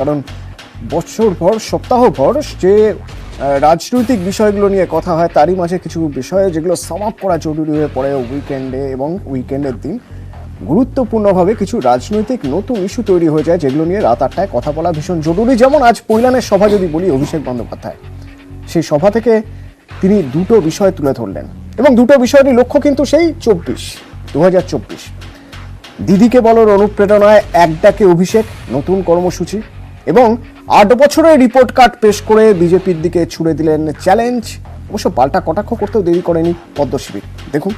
কারণ বছর ভর সপ্তাহ ভর যে রাজনৈতিক বিষয়গুলো নিয়ে কথা হয় তারই মাঝে কিছু বিষয় যেগুলো সাম আপ করা জরুরি হয়ে পড়ে উইকেন্ডে এবং উইকেন্ডের দিন গুরুত্বপূর্ণভাবে কিছু রাজনৈতিক নতুন ইস্যু তৈরি হয়ে যায় যেগুলো নিয়ে রাত 8টায় কথা বলা ভীষণ জরুরি। যেমন আজ পৈলানের সভা যদি বলি, অভিষেক বন্দ্যোপাধ্যায় সেই সভা থেকে তিনি দুটো বিষয় তুলে ধরলেন এবং দুটো বিষয়েরই লক্ষ্য কিন্তু সেই 2024 দিদিকে বলার অনুপ্রেরণায় এক ডাকে অভিষেক, নতুন কর্মসূচি এবং 8 বছরের রিপোর্ট কার্ড পেশ করে বিজেপির দিকে ছুড়ে দিলেন চ্যালেঞ্জ। অবশ্য পাল্টা কটাক্ষ করতেও দেরি করেনি পদ্মশিবির। দেখুন,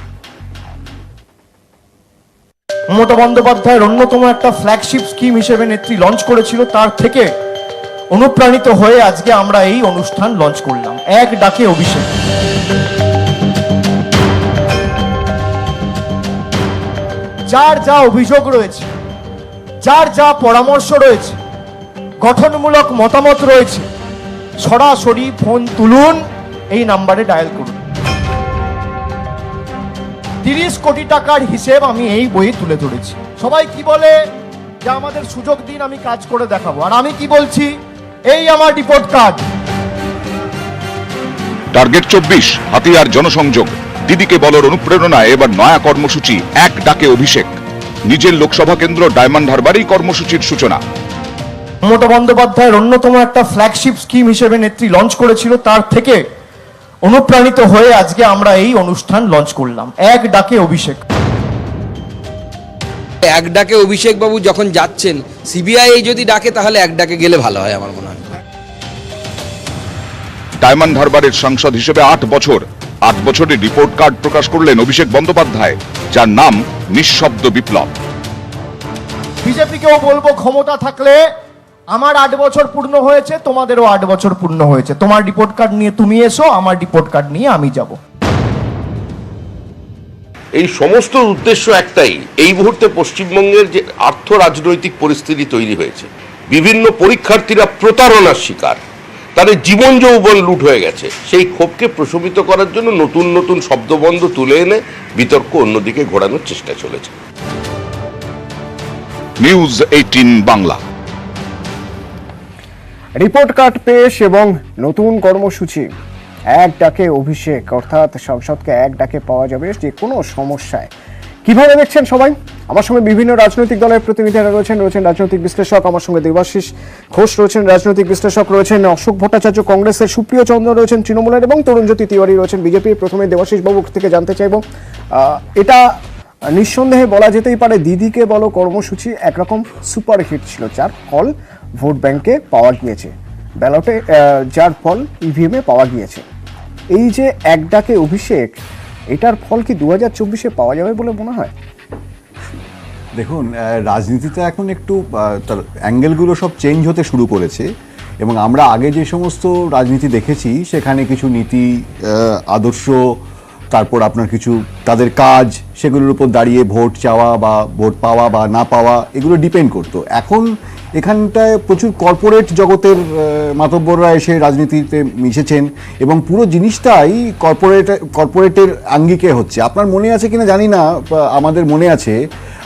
মমতা বন্দ্যোপাধ্যায়ের অন্যতম একটা ফ্ল্যাগশিপ স্কিম হিসেবে নেত্রী লঞ্চ করেছিল, তার থেকে অনুপ্রাণিত হয়ে আজকে আমরা এই অনুষ্ঠান লঞ্চ করলাম, এক ডাকে অভিষেক। যার যা অভিযোগ রয়েছে, যার যা পরামর্শ রয়েছে, গঠনমূলক মতামত রয়েছে, সরাসরি ফোন তুলুন, এই নাম্বারে ডায়াল করুন। 30 কোটি টাকার হিসেব আমি এই বইয়ে তুলে ধরেছি। সবাই কি বলে যে আমাদের সুযোগ দিন, আমি কাজ করে দেখাবো, আর আমি কি বলছি, এই আমার রিপোর্ট কার্ড। টার্গেট 24 হাতিয়ার জনসংযোগ। দিদিকে বলার অনুপ্রেরণায় এবার নয়া কর্মসূচি এক ডাকে অভিষেক। নিজের লোকসভা কেন্দ্র ডায়মন্ড হারবারেই কর্মসূচির সূচনা। মমতা বন্দ্যোপাধ্যায়ের অন্যতম একটা ফ্ল্যাগশিপ স্কিম হিসেবে নেত্রী লঞ্চ করেছিল, তার থেকে অনুপ্রাণিত হয়ে আজকে আমরা এই অনুষ্ঠান লঞ্চ করলাম, এক ডাকে অভিষেক। এক ডাকে অভিষেক বাবু যখন যাচ্ছেন, সিবিআই যদি ডাকে তাহলে এক ডাকে গেলে ভালো হয় আমার মনে হয়। ডায়মন্ড হারবারের সাংসদ হিসেবে 8 বছর, 8 বছরের রিপোর্ট কার্ড প্রকাশ করলেন অভিষেক বন্দ্যোপাধ্যায়, যার নাম নিঃশব্দ বিপ্লব। বিজেপিকেও বলবো, ক্ষমতা থাকলে আমার 8 বছর পূর্ণ হয়েছে, তোমাদেরও 8 বছর পূর্ণ হয়েছে। তোমার রিপোর্ট কার্ড নিয়ে তুমি এসো, আমার রিপোর্ট কার্ড নিয়ে আমি যাব। এই সমস্ত উদ্দেশ্য একটাই, এই মুহূর্তে পশ্চিমবঙ্গের যে আর্থ রাজনৈতিক পরিস্থিতি তৈরি হয়েছে, বিভিন্ন পরীক্ষার্থীরা প্রতারণার শিকার, তাদের জীবন যৌবন লুট হয়ে গেছে, সেই ক্ষোভকে প্রশমিত করার জন্য নতুন নতুন শব্দবন্ধ তুলে এনে বিতর্ক অন্যদিকে ঘোরানোর চেষ্টা চলেছে। নিউজ 18 বাংলা। রিপোর্ট কার্ড পেশ এবং নতুন কর্মসূচি এক ডাকে অভিষেক, অর্থাৎ সংসদকে এক ডাকে পাওয়া যাবে যে কোনো সমস্যায়। কিভাবে দেখছেন সবাই? আমার সঙ্গে বিভিন্ন রাজনৈতিক দলের প্রতিনিধিরা রয়েছেন রাজনৈতিক বিশ্লেষক, আমার সঙ্গে দেবাশিস ঘোষ রয়েছেন রাজনৈতিক বিশ্লেষক, রয়েছেন অশোক ভট্টাচার্য কংগ্রেসের, সুপ্রিয় চন্দ্র রয়েছেন তৃণমূলের এবং তরুণজ্যোতি তিওয়ারি রয়েছেন বিজেপির। প্রথমে দেবাশিস বাবু থেকে জানতে চাইব, এটা নিঃসন্দেহে বলা যেতেই পারে দিদিকে বলো কর্মসূচি একরকম সুপারহিট ছিল, যার ফল ভোট ব্যাংকে পাওয়া গিয়েছে, ব্যালটে যার ফল ইভিএমে পাওয়া গিয়েছে। এই যে এক ডাকে অভিষেক, এটার ফল কি 2024-এ পাওয়া যাবে বলে মনে হয়? দেখুন, রাজনীতিতে এখন একটু তার অ্যাঙ্গেলগুলো সব চেঞ্জ হতে শুরু করেছে এবং আমরা আগে যে সমস্ত রাজনীতি দেখেছি সেখানে কিছু নীতি, আদর্শ, তারপর আপনার কিছু তাদের কাজ, সেগুলোর উপর দাঁড়িয়ে ভোট চাওয়া বা ভোট পাওয়া বা না পাওয়া এগুলো ডিপেন্ড করতো। এখন এখানটায় প্রচুর কর্পোরেট জগতের মাতব্বররা এসে রাজনীতিতে মিশেছেন এবং পুরো জিনিসটাই কর্পোরেটের আঙ্গিকে হচ্ছে। আপনার মনে আছে কিনা জানি না, আমাদের মনে আছে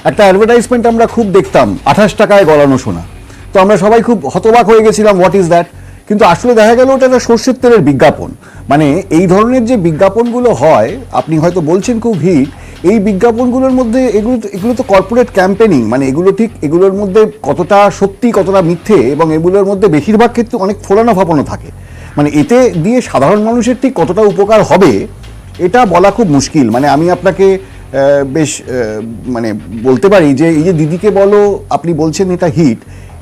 একটা অ্যাডভার্টাইজমেন্ট আমরা খুব দেখতাম, 28 টাকায় গলানো সোনা। তো আমরা সবাই খুব হতবাক হয়ে গেছিলাম, হোয়াট ইজ দ্যাট? কিন্তু আসলে দেখা গেল ওটা একটা সর্ষের তেলের বিজ্ঞাপন। মানে এই ধরনের যে বিজ্ঞাপনগুলো হয়, আপনি হয়তো বলছেন খুব হিট, এই বিজ্ঞাপনগুলোর মধ্যে এগুলো তো কর্পোরেট ক্যাম্পেনিং, মানে এগুলো ঠিক এগুলোর মধ্যে কতটা সত্যি কতটা মিথ্যে, এবং এগুলোর মধ্যে বেশিরভাগ ক্ষেত্রে অনেক ফোলানো ফাপানো থাকে। মানে এতে দিয়ে সাধারণ মানুষের ঠিক কতটা উপকার হবে এটা বলা খুব মুশকিল। মানে আমি আপনাকে বেশ মানে বলতে পারি যে এই যে দিদিকে বলো আপনি বলছেন এটা হিট,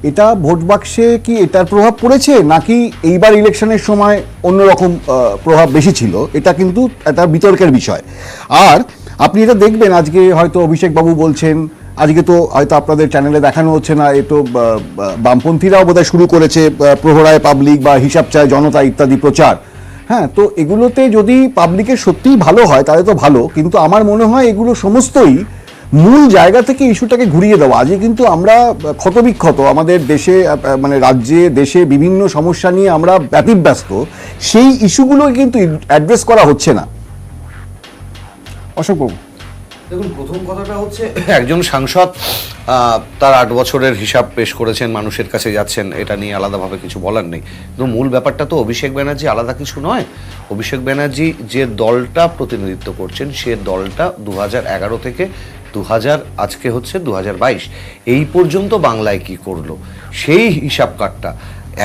এটা ভোট বাক্সে কি এটার প্রভাব পড়েছে, নাকি এইবার ইলেকশনের সময় অন্যরকম প্রভাব বেশি ছিল, এটা কিন্তু একটা বিতর্কের বিষয়। আর আপনি এটা দেখবেন, আজকে হয়তো অভিষেক বাবু বলছেন, আজকে তো হয়তো আপনাদের চ্যানেলে দেখানো হচ্ছে না, এ তো বামপন্থীরাও বোধহয় শুরু করেছে প্রহরায় পাবলিক বা হিসাব চায় জনতা ইত্যাদি প্রচার। হ্যাঁ, তো এগুলোতে যদি পাবলিকের সত্যিই ভালো হয় তাহলে তো ভালো, কিন্তু আমার মনে হয় এগুলো সমস্তই মূল জায়গা থেকে ইস্যুটাকে ঘুরিয়ে দেওয়া। আজকে কিন্তু আমরা ক্ষতবিক্ষত, আমাদের দেশে মানে রাজ্যে দেশে বিভিন্ন সমস্যা নিয়ে আমরা ব্যতিব্যস্ত, সেই ইস্যুগুলো কিন্তু অ্যাড্রেস করা হচ্ছে না। অশোক বাবু, দেখুন, প্রথম কথাটা হচ্ছে একজন সাংসদ তার 8 বছরের হিসাব পেশ করেছেন, মানুষের কাছে যাচ্ছেন, এটা নিয়ে আলাদাভাবে কিছু বলার নেই। কিন্তু মূল ব্যাপারটা তো অভিষেক ব্যানার্জি আলাদা কিছু নয়। অভিষেক ব্যানার্জি যে দলটা প্রতিনিধিত্ব করছেন সে দলটা 2011 থেকে 2000 আজকে হচ্ছে 2022 এই পর্যন্ত বাংলায় কি করলো সেই হিসাব কাটটা,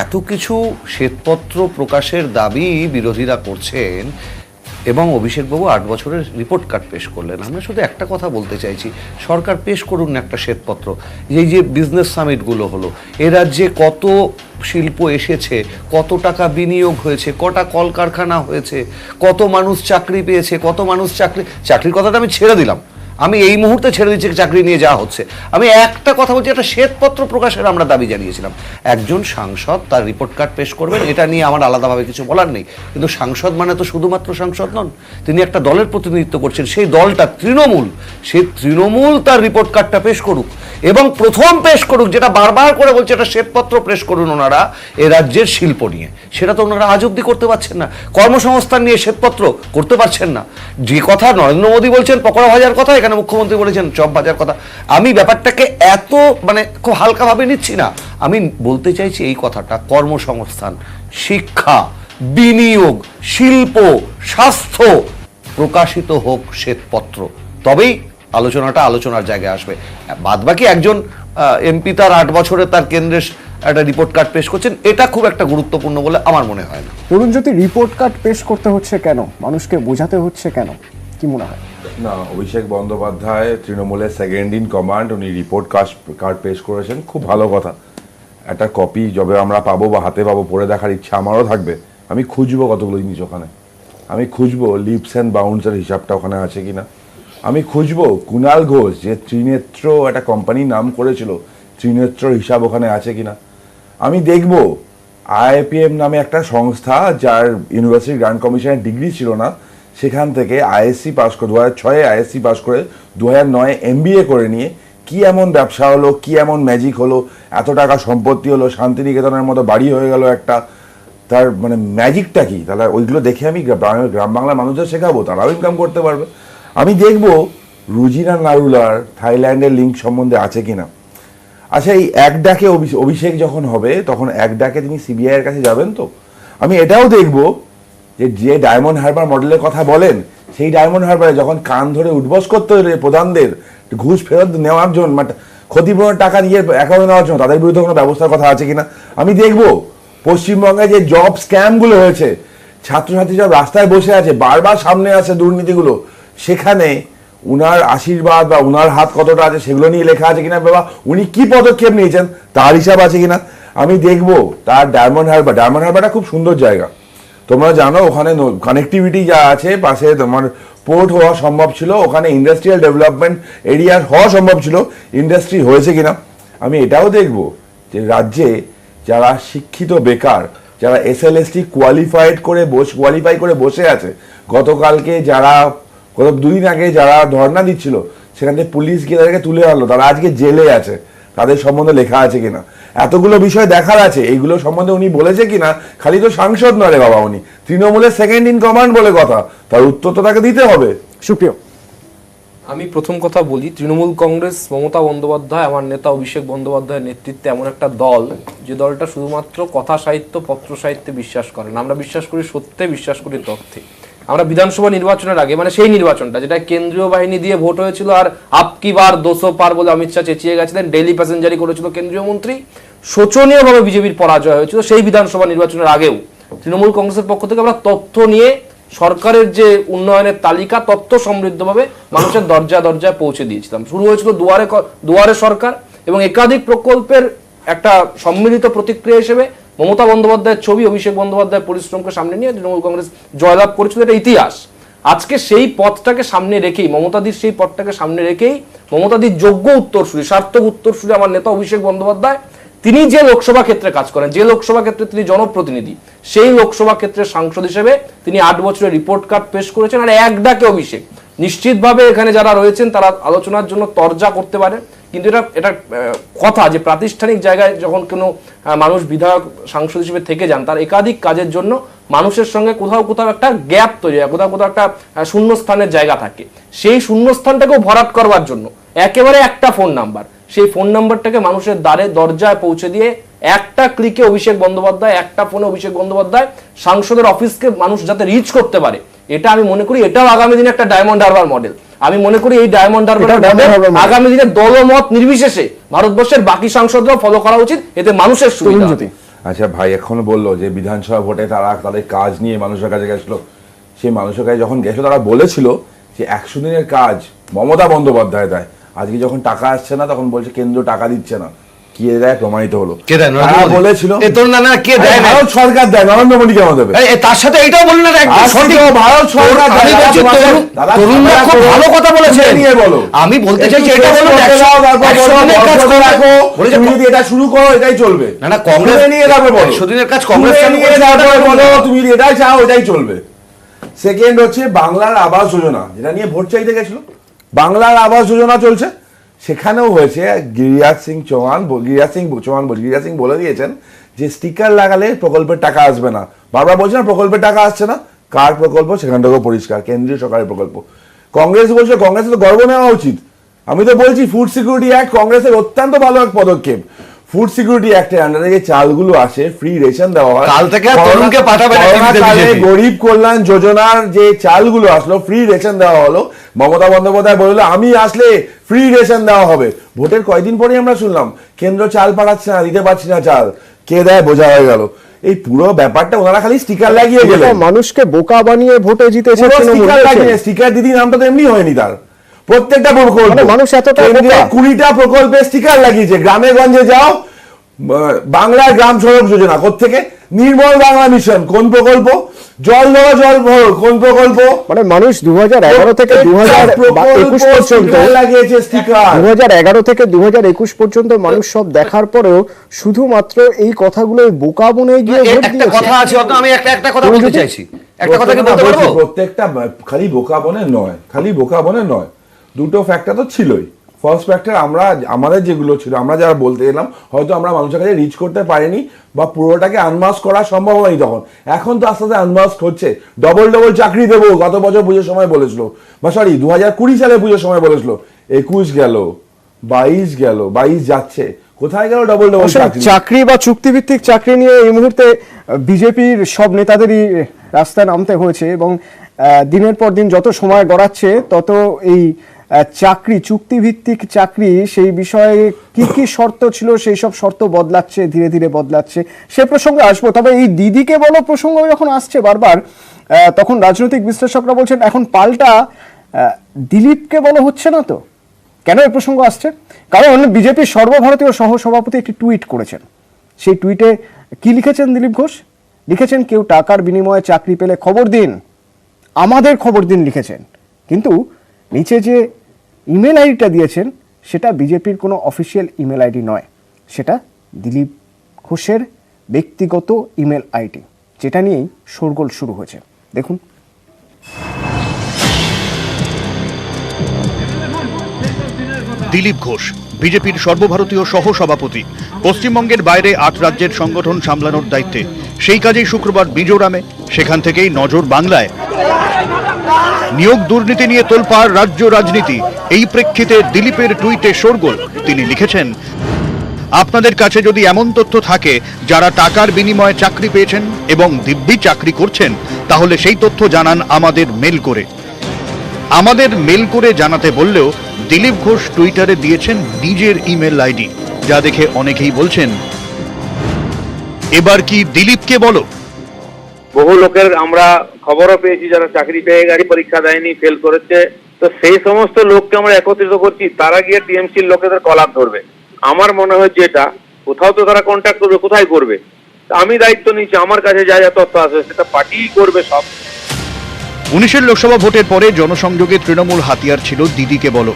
এত কিছু শ্বেতপত্র প্রকাশের দাবি বিরোধীরা করছেন এবং অভিষেকবাবু 8 বছরের রিপোর্ট কার্ড পেশ করলেন। আমরা শুধু একটা কথা বলতে চাইছি, সরকার পেশ করুন না একটা শ্বেতপত্র। এই যে বিজনেস সামিটগুলো হলো, এ রাজ্যে কত শিল্প এসেছে, কত টাকা বিনিয়োগ হয়েছে, কটা কলকারখানা হয়েছে, কত মানুষ চাকরি পেয়েছে, কত মানুষ চাকরির কথাটা আমি ছেড়ে দিলাম, আমি এই মুহূর্তে ছেড়ে দিচ্ছি চাকরি নিয়ে যাওয়া হচ্ছে। আমি একটা কথা বলছি, একটা শ্বেতপত্র প্রকাশের আমরা দাবি জানিয়েছিলাম। একজন সাংসদ তার রিপোর্ট কার্ড পেশ করবেন, এটা নিয়ে আমার আলাদাভাবে কিছু বলার নেই। কিন্তু সাংসদ মানে তো শুধুমাত্র সাংসদ নন, তিনি একটা দলের প্রতিনিধিত্ব করছেন। সেই দলটা তৃণমূল, সেই তৃণমূল তার রিপোর্ট কার্ডটা পেশ করুক এবং প্রথম পেশ করুক, যেটা বারবার করে বলছে একটা শ্বেতপত্র পেশ করুন ওনারা এ রাজ্যের শিল্প নিয়ে। সেটা তো ওনারা আজ অব্দি করতে পারছেন না। কর্মসংস্থান নিয়ে শ্বেতপত্র করতে পারছেন না। যে কথা নরেন্দ্র মোদী বলছেন পকোড়া ভাজার কথা, এখানে মুখ্যমন্ত্রী বলেছেন চপ ভাজার কথা। আমি ব্যাপারটাকে এত খুব হালকাভাবে নিচ্ছি না। আমি বলতে চাইছি এই কথাটা, কর্মসংস্থান, শিক্ষা, বিনিয়োগ, শিল্প, স্বাস্থ্য প্রকাশিত হোক শ্বেতপত্র, তবেই আলোচনাটা আলোচনার জায়গায় আসবে। বাদবাকি একজন এমপি তার 8 বছরে তার কেন্দ্রের একটা রিপোর্ট কার্ড পেশ করছেন, এটা খুব একটা গুরুত্বপূর্ণ বলে আমার মনে হয় না। তরুণজ্যোতি, রিপোর্ট কার্ড পেশ করতে হচ্ছে কেন? মানুষকে বোঝাতে হচ্ছে কেন? কি মনে হয়? না, অভিষেক বন্দ্যোপাধ্যায় তৃণমূলের সেকেন্ড ইন কমান্ড, উনি রিপোর্ট কার্ড পেশ করেছেন, খুব ভালো কথা। একটা কপি যবে আমরা পাবো বা হাতে পাবো, পড়ে দেখার ইচ্ছা আমারও থাকবে। আমি খুঁজবো কতগুলো জিনিস ওখানে, আমি খুঁজবো লিপস অ্যান্ড বাউন্সের হিসাবটা ওখানে আছে কিনা, আমি খুঁজবো কুণাল ঘোষ যে ত্রিনেত্র একটা কোম্পানির নাম করেছিল, ত্রিনেত্রর হিসাব ওখানে আছে কিনা। আমি দেখব আইআইপিএম নামে একটা সংস্থা, যার ইউনিভার্সিটি গ্র্যান্ড কমিশনের ডিগ্রি ছিল না, সেখান থেকে আইএসসি পাস করে 2006 আইএসসি পাস করে 2009 এমবিএ করে নিয়ে কি এমন ব্যবসা হলো, কি এমন ম্যাজিক হলো, এত টাকা সম্পত্তি হলো, শান্তিনিকেতনের মতো বাড়ি হয়ে গেল একটা, তার ম্যাজিকটা কি? তাহলে ওইগুলো দেখে আমি গ্রাম বাংলার মানুষদের শেখাবো, তারাও ইনকাম করতে পারবে। আমি দেখব রুজিনা নারুলার থাইল্যান্ডের লিঙ্ক সম্বন্ধে আছে কিনা। আচ্ছা, এই এক ডাকে অভিষেক যখন হবে তখন এক ডাকে তিনি সিবিআই এর কাছে যাবেন তো। আমি এটাও দেখব যে ডায়মন্ড হারবার মডেলের কথা বলেন, সেই ডায়মন্ড হারবারে যখন কান ধরে উঠবস করতে হলে প্রধানদের ঘুষ ফেরত নেওয়ার জন্য, ক্ষতিপূরণের টাকা নিজের অ্যাকাউন্টে নেওয়ার জন্য, তাদের বিরুদ্ধে কোনো ব্যবস্থার কথা আছে কিনা। আমি দেখব পশ্চিমবঙ্গে যে জব স্ক্যামগুলো হয়েছে, ছাত্রছাত্রী সব রাস্তায় বসে আছে, বারবার সামনে আছে দুর্নীতিগুলো, সেখানে উনার আশীর্বাদ বা উনার হাত কতটা আছে সেগুলো নিয়ে লেখা আছে কিনা, বাবা উনি কি পদক্ষেপ নিয়েছেন তার হিসাব আছে কিনা। আমি দেখব তার ডায়মন্ড হারবারটা খুব সুন্দর জায়গা, তোমরা জানো, ওখানে কানেক্টিভিটি যা আছে, পাশে তোমার পোর্ট হওয়া সম্ভব ছিল, ওখানে ইন্ডাস্ট্রিয়াল ডেভেলপমেন্ট এরিয়া হওয়া সম্ভব ছিল, ইন্ডাস্ট্রি হয়েছে কিনা। আমি এটাও দেখব যে রাজ্যে যারা শিক্ষিত বেকার, যারা এসএলএসটি কোয়ালিফাই করে বসে আছে, গতকালকে যারা গত 2 দিন আগে যারা ধর্ণা দিচ্ছিল সেখান থেকে পুলিশ গিয়ে তাদেরকে তুলে আনলো, তারা আজকে জেলে আছে, তাদের সম্বন্ধে লেখা আছে কিনা। এতগুলো বিষয় দেখার আছে, এইগুলো সম্বন্ধে উনি বলেছে কিনা। খালি তো সাংসদ নয় রে বাবা, উনি তৃণমূলের সেকেন্ড ইন কমান্ড বলে কথা, তার উত্তর তো তাকে দিতে হবে। সুপ্রিয়, আমি প্রথম কথা বলি, তৃণমূল কংগ্রেস, মমতা বন্দ্যোপাধ্যায়, আমার নেতা অভিষেক বন্দ্যোপাধ্যায়ের নেতৃত্বে এমন একটা দল, যে দলটা শুধুমাত্র কথা সাহিত্য, পত্র সাহিত্যে বিশ্বাস করে না। আমরা বিশ্বাস করি সত্যে, বিশ্বাস করি তথ্যে। আমরা বিধানসভা নির্বাচনের আগে, সেই নির্বাচনটা যেটা কেন্দ্রীয় বাহিনী দিয়ে ভোট হয়েছিল, আর আপকি বার 200 পার বলে অমিত শাহ চেঁচিয়ে গেছিলেন, ডেইলি প্যাসেঞ্জারি করেছিল কেন্দ্রীয় মন্ত্রী, শোচনীয়ভাবে বিজেপির পরাজয় হয়েছিল। সেই বিধানসভা নির্বাচনের আগেও তৃণমূল কংগ্রেসের পক্ষ থেকে আমরা তথ্য নিয়ে সরকারের যে উন্নয়নের তালিকা তথ্য সমৃদ্ধভাবে মানুষের দরজায় দরজায় পৌঁছে দিয়েছিলাম। শুরু হয়েছিল দুয়ারে সরকার, এবং একাধিক প্রকল্পের একটা সম্মিলিত প্রতিক্রিয়া হিসেবে মমতা বন্দ্যোপাধ্যায়ের ছবি, অভিষেক বন্দ্যোপাধ্যায়ের পরিশ্রমকে সামনে নিয়ে তৃণমূল কংগ্রেস জয়লাভ করেছিল, এটা ইতিহাস। আজকে সেই পথটাকে সামনে রেখেই, মমতাদির সেই পথটাকে সামনে রেখেই, মমতাদির যোগ্য উত্তরসূরি, সার্থক উত্তরসূরি আমার নেতা অভিষেক বন্দ্যোপাধ্যায়, তিনি যে লোকসভা ক্ষেত্রে কাজ করেন, যে লোকসভা ক্ষেত্রে তিনি জনপ্রতিনিধি, সেই লোকসভা ক্ষেত্রের সাংসদ হিসেবে তিনি 8 বছরের রিপোর্ট কার্ড পেশ করেছেন। আর এক ডাকে অভিষেক, নিশ্চিতভাবে এখানে যারা রয়েছেন তারা আলোচনার জন্য তরজা করতে পারে, কিন্তু এটা কথা যে প্রাতিষ্ঠানিক জায়গায় যখন কোনো মানুষ বিধায়ক সাংসদ হিসেবে থেকে যান, তার একাধিক কাজের জন্য মানুষের সঙ্গে কোথাও কোথাও একটা গ্যাপ তৈরি হয়, কোথাও কোথাও একটা শূন্যস্থানের জায়গা থাকে। সেই শূন্যস্থানটাকেও ভরাট করবার জন্য একেবারে একটা ফোন নাম্বার, সেই ফোন নাম্বারটাকে মানুষের দরজায় পৌঁছে দিয়ে একটা ক্লিকে অভিষেক বন্দ্যোপাধ্যায়, একটা ফোনে অভিষেক বন্দ্যোপাধ্যায় সাংসদের অফিসকে মানুষ যাতে রিচ করতে পারে, এটা আমি মনে করি এটাও আগামী দিনে একটা ডায়মন্ড হারবার মডেল। আমি মনে করি এই ডায়মন্ড হারবার আগামী দিনে দলমত নির্বিশেষে ভারতবর্ষের বাকি সাংসদরাও ফলো করা উচিত, এতে মানুষের সুবিধা হবে। আচ্ছা ভাই, এখনো বললো যে বিধানসভা ভোটে তারা তাদের কাজ নিয়ে মানুষের কাছে গেছিল, সেই মানুষের কাছে যখন গেছিল তারা বলেছিল যে 100 দিনের কাজ মমতা বন্দ্যোপাধ্যায় দেয়। আজকে যখন টাকা আসছে না তখন বলছে কেন্দ্র টাকা দিচ্ছে না। কি দেয় প্রমাণিত হলো। তারা বলেছিল কে দেয়? ভারত সরকার দেয়, নরেন্দ্র মোদী কেন দেবে? তার সাথে এটাও বলুন না, ভারত সরকার তরুণরা খুব ভালো কথা বলেছে নিয়ে বলো। আমি বলতে চাইছি এটা বলুন, তুমি যদি এটা শুরু করো এটাই চলবে। না না, কংগ্রেস নিয়ে যাবে বলো, 100 দিনের কাজ কংগ্রেস বলো, তুমি যদি এটাই চাও এটাই চলবে। সেকেন্ড হচ্ছে বাংলার আবাস যোজনা, যেটা নিয়ে ভোট চাইতে গেছিল, বাংলার আবাস যোজনা চলছে, সেখানেও হয়েছে গিরিরাজ সিং বলে দিয়েছেন যে স্টিকার লাগালে প্রকল্পের টাকা আসবে না। বারবার বলছে না প্রকল্পের টাকা আসছে না, কার প্রকল্প সেখান থেকেও পরিষ্কার, কেন্দ্রীয় সরকারের প্রকল্প। কংগ্রেস বলছে কংগ্রেসের তো গর্ব নেওয়া উচিত। আমি তো বলছি ফুড সিকিউরিটি অ্যাক্ট কংগ্রেসের অত্যন্ত ভালো এক পদক্ষেপ। ফুড সিকিউরিটি অ্যাক্টের আন্ডারে যে চালগুলো আসে ফ্রি রেশন দেওয়া হয়, কাল থেকে তরুণকে পাঠাবে গরিব কল্যাণ যোজনার যে চালগুলো আসলো ফ্রি রেশন দেওয়া হলো। মমতা বন্দ্যোপাধ্যায় বললো আমি আসলে ফ্রি রেশন দেওয়া হবে। ভোটের কয়েকদিন পরে আমরা শুনলাম কেন্দ্র চাল পাঠাচ্ছে না, দিতে পারছি না চাল, কে দেয় বোঝা হয়ে গেল। এই পুরো ব্যাপারটা ওনারা খালি স্টিকার লাগিয়ে গেল, মানুষকে বোকা বানিয়ে ভোটে জিতেছে। স্টিকার দিদি নামটা তো এমনি হয়নি, তার প্রত্যেকটা প্রকল্প মানুষ এতটা 20টা প্রকল্পে স্টিকার লাগিয়েছে। গ্রামে গঞ্জে যাও, বাংলার গ্রাম সড়ক যোজনা কোত্থেকে, নির্মল বাংলা মিশন কোন প্রকল্প, জল দেওয়া জল ভরো কোন প্রকল্প, মানে মানুষ 2011 থেকে 2021 পর্যন্ত লাগিয়েছে স্টিকার। 2011 থেকে 2021 পর্যন্ত মানুষ সব দেখার পরেও শুধুমাত্র এই কথাগুলো বোকা বনে গিয়ে ভোট একটা কথা আছে, আমি একটা কথা বলতে চাইছি, একটা কথা কি বলতে পারবো? প্রত্যেকটা খালি বোকা বনে নয়, দুটো ফ্যাক্টর তো ছিলই। ফার্স্ট ফ্যাক্টর আমাদের যেগুলো ছিল, আমরা যারা বলতে এলাম হয়তো আমরা মানুষের কাছে রিচ করতে পারিনি বা পুরোটাকে আনমাস্ক করা সম্ভব হয়নি তখন। এখন তো আস্তে আস্তে আনমাস্ক হচ্ছে। ডবল চাকরি দেবো গত বছর পুজোর সময় বলেছিল, বা সরি 2020 সালে পুজোর সময় বলেছিল। 21 গেল, 22 গেল, 22 যাচ্ছে, কোথায় গেল ডবল চাকরি বা চুক্তিভিত্তিক চাকরি নিয়ে এই মুহূর্তে বিজেপির সব নেতাদেরই রাস্তায় নামতে হয়েছে এবং দিনের পর দিন যত সময় গড়াচ্ছে তত এই চাকরি, চুক্তিভিত্তিক চাকরি, সেই বিষয়ে কি কি শর্ত ছিল সেই সব শর্ত বদলাচ্ছে, ধীরে ধীরে বদলাচ্ছে। সে প্রসঙ্গে আসবো। তবে এই দিদিকে বলো প্রসঙ্গ যখন আসছে বারবার, তখন রাজনৈতিক বিশ্লেষকরা বলছেন এখন পাল্টা দিলীপকে বলো হচ্ছে না। তো কেন এই প্রসঙ্গ আসছে? কারণ বিজেপির সর্বভারতীয় সহসভাপতি একটি টুইট করেছেন। সেই টুইটে কি লিখেছেন দিলীপ ঘোষ? লিখেছেন কেউ টাকার বিনিময়ে চাকরি পেলে খবর দিন, আমাদের খবর দিন লিখেছেন। কিন্তু নিচে যে ইমেল আইডিটা দিয়েছেন সেটা বিজেপির কোনো অফিসিয়াল ইমেল আইডি নয়, সেটা দিলীপ ঘোষের ব্যক্তিগত ইমেল আইডি, যেটা নিয়েই শোরগোল শুরু হয়েছে। দেখুন। দিলীপ ঘোষ বিজেপির সর্বভারতীয় সহসভাপতি, পশ্চিমবঙ্গের বাইরে 8 রাজ্যের সংগঠন সামলানোর দায়িত্বে। সেই কাজেই শুক্রবার মিজোরামে, সেখান থেকেই নজর বাংলায়। নিয়োগ দুর্নীতি নিয়ে তোলপাড় রাজ্য রাজনীতি, এই প্রেক্ষিতে দিলীপের টুইটে শোরগোল। তিনি লিখেছেন, আপনাদের কাছে যদি এমন তথ্য থাকে যারা টাকার বিনিময়ে চাকরি পেয়েছেন এবং দিব্যি চাকরি করছেন, তাহলে সেই তথ্য জানান আমাদের মেল করে। আমাদের মেল করে জানাতে বললেও দিলীপ ঘোষ টুইটারে দিয়েছেন নিজের ইমেল আইডি, যা দেখে অনেকেই বলছেন এবার কি দিলীপকে বলো। বহু লোকের আমরা খবরও পেয়েছি যারা চাকরি পেয়ে গেছে, পরীক্ষা দেয়নি, ফেল করেছে। তো সেই সমস্ত লোককে আমরা একত্রিত করছি, তারা গিয়ে টিএমসির লোকেদের কলার ধরবে। আমার মনে হয় যেটা কোথাও তো তারা কন্ট্যাক্ট করবে, কোথায় করবে? আমি দায়িত্ব নিচ্ছি, আমার কাছে যা যা তথ্য আসবে সেটা পার্টিই করবে সব। 19 লোকসভা ভোটের পরে জনসংযোগে তৃণমূল হাতিয়ার ছিল দিদিকে বলো।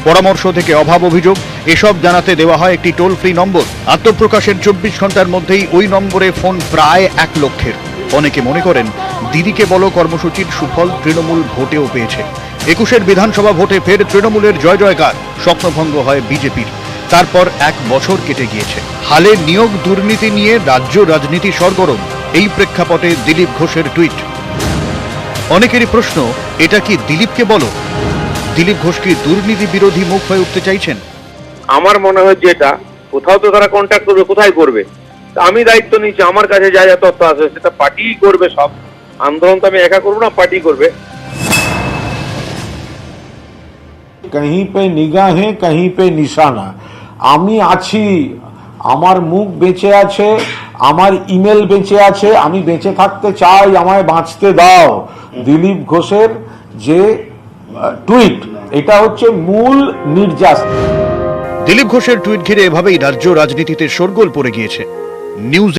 পরামর্শ থেকে অভাব অভিযোগ এসব জানাতে দেওয়া হয় একটি টোল ফ্রি নম্বর। আত্মপ্রকাশের 24 ঘন্টার মধ্যেই ওই নম্বরে ফোন প্রায় 1 লক্ষের। অনেকে মনে করেন দিদিকে বলো কর্মসূচির সুফল তৃণমূল ভোটেও পেয়েছে। 21 বিধানসভা ভোটে ফের তৃণমূলের জয় জয়কার, স্বপ্নভঙ্গ হয় বিজেপির। তারপর 1 বছর কেটে গিয়েছে। হালে নিয়োগ দুর্নীতি নিয়ে রাজ্য রাজনীতি সরগরম। এই প্রেক্ষাপটে দিলীপ ঘোষের টুইট। অনেকেরই প্রশ্ন, এটা কি দিলীপকে বলো? দিলীপ ঘোষ কি দুর্নীতি বিরোধী মুখ হয়ে উঠতে চাইছেন? আমার মনে হয় যেটা কোথাও তো তারা কন্ট্যাক্ট করবে, কোথায় করবে? তা আমি দায়িত্ব নিচ্ছি, আমার কাছে যা যা তথ্য আছে সেটা পার্টিই করবে। সব আন্দোলন তো আমি একা করবো না, পার্টি করবে। कहीं पे निगाहे कहीं पे निशाना আমি আছি, আমার মুখ বেঁচে আছে, আমার ইমেল বেঁচে আছে, আমি বেঁচে থাকতে চাই, আমায় বাঁচতে দাও। দিলীপ ঘোষের যে টুইট, এটা হচ্ছে মূল নির্যাস। দিলীপ ঘোষের টুইট ঘিরে এভাবেই রাজ্য রাজনীতিতে শোরগোল পড়ে গিয়েছে। নিউজ